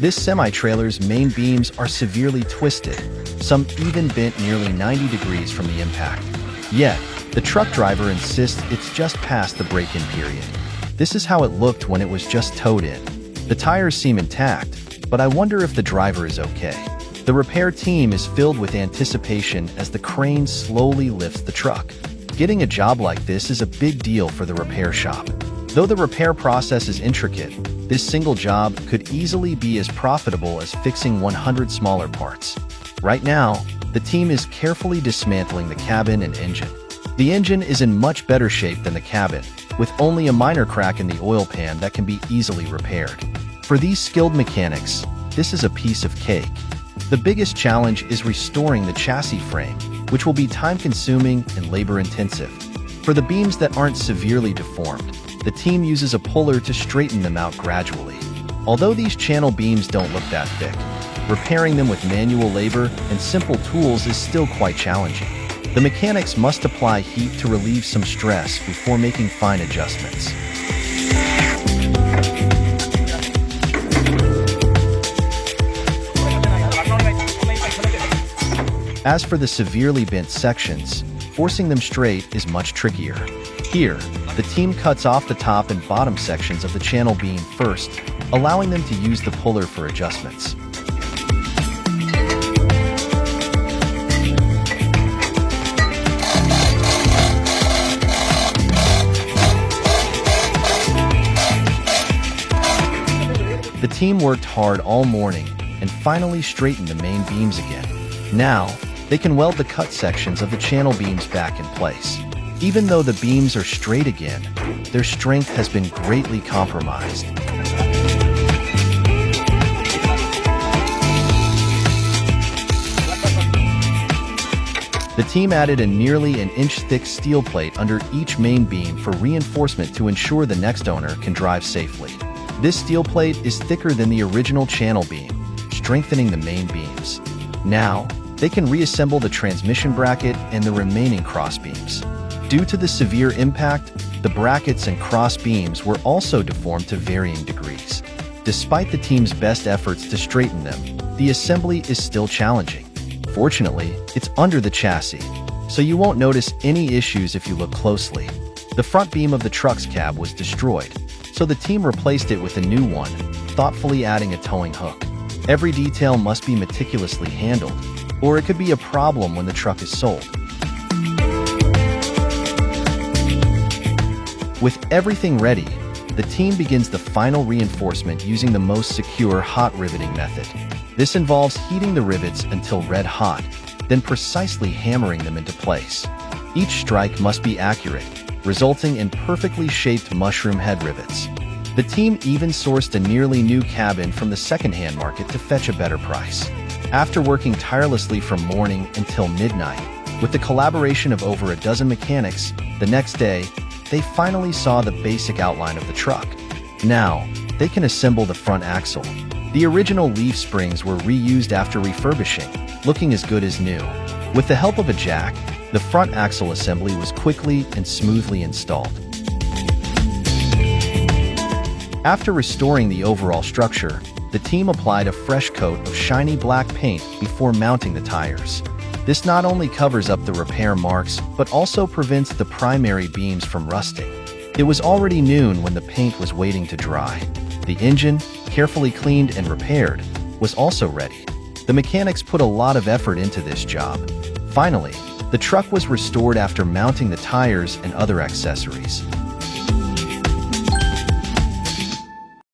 This semi-trailer's main beams are severely twisted, some even bent nearly 90 degrees from the impact. Yet, the truck driver insists it's just past the break-in period. This is how it looked when it was just towed in. The tires seem intact, but I wonder if the driver is okay. The repair team is filled with anticipation as the crane slowly lifts the truck. Getting a job like this is a big deal for the repair shop. Though the repair process is intricate, this single job could easily be as profitable as fixing 100 smaller parts. Right now, the team is carefully dismantling the cabin and engine. The engine is in much better shape than the cabin, with only a minor crack in the oil pan that can be easily repaired. For these skilled mechanics, this is a piece of cake. The biggest challenge is restoring the chassis frame, which will be time-consuming and labor-intensive. For the beams that aren't severely deformed, the team uses a puller to straighten them out gradually. Although these channel beams don't look that thick, repairing them with manual labor and simple tools is still quite challenging. The mechanics must apply heat to relieve some stress before making fine adjustments. As for the severely bent sections, forcing them straight is much trickier. Here, the team cuts off the top and bottom sections of the channel beam first, allowing them to use the puller for adjustments. The team worked hard all morning and finally straightened the main beams again. Now, they can weld the cut sections of the channel beams back in place. Even though the beams are straight again, their strength has been greatly compromised. The team added a nearly an inch-thick steel plate under each main beam for reinforcement to ensure the next owner can drive safely. This steel plate is thicker than the original channel beam, strengthening the main beams. Now, they can reassemble the transmission bracket and the remaining cross beams. Due to the severe impact, the brackets and cross beams were also deformed to varying degrees. Despite the team's best efforts to straighten them, the assembly is still challenging. Fortunately, it's under the chassis, so you won't notice any issues if you look closely. The front beam of the truck's cab was destroyed, so the team replaced it with a new one, thoughtfully adding a towing hook. Every detail must be meticulously handled, or it could be a problem when the truck is sold. With everything ready, the team begins the final reinforcement using the most secure hot riveting method. This involves heating the rivets until red hot, then precisely hammering them into place. Each strike must be accurate, resulting in perfectly shaped mushroom head rivets. The team even sourced a nearly new cabin from the second-hand market to fetch a better price. After working tirelessly from morning until midnight, with the collaboration of over a dozen mechanics, the next day, they finally saw the basic outline of the truck. Now, they can assemble the front axle. The original leaf springs were reused after refurbishing, looking as good as new. With the help of a jack, the front axle assembly was quickly and smoothly installed. After restoring the overall structure, the team applied a fresh coat of shiny black paint before mounting the tires. This not only covers up the repair marks, but also prevents the primary beams from rusting. It was already noon when the paint was waiting to dry. The engine, carefully cleaned and repaired, was also ready. The mechanics put a lot of effort into this job. Finally, the truck was restored after mounting the tires and other accessories.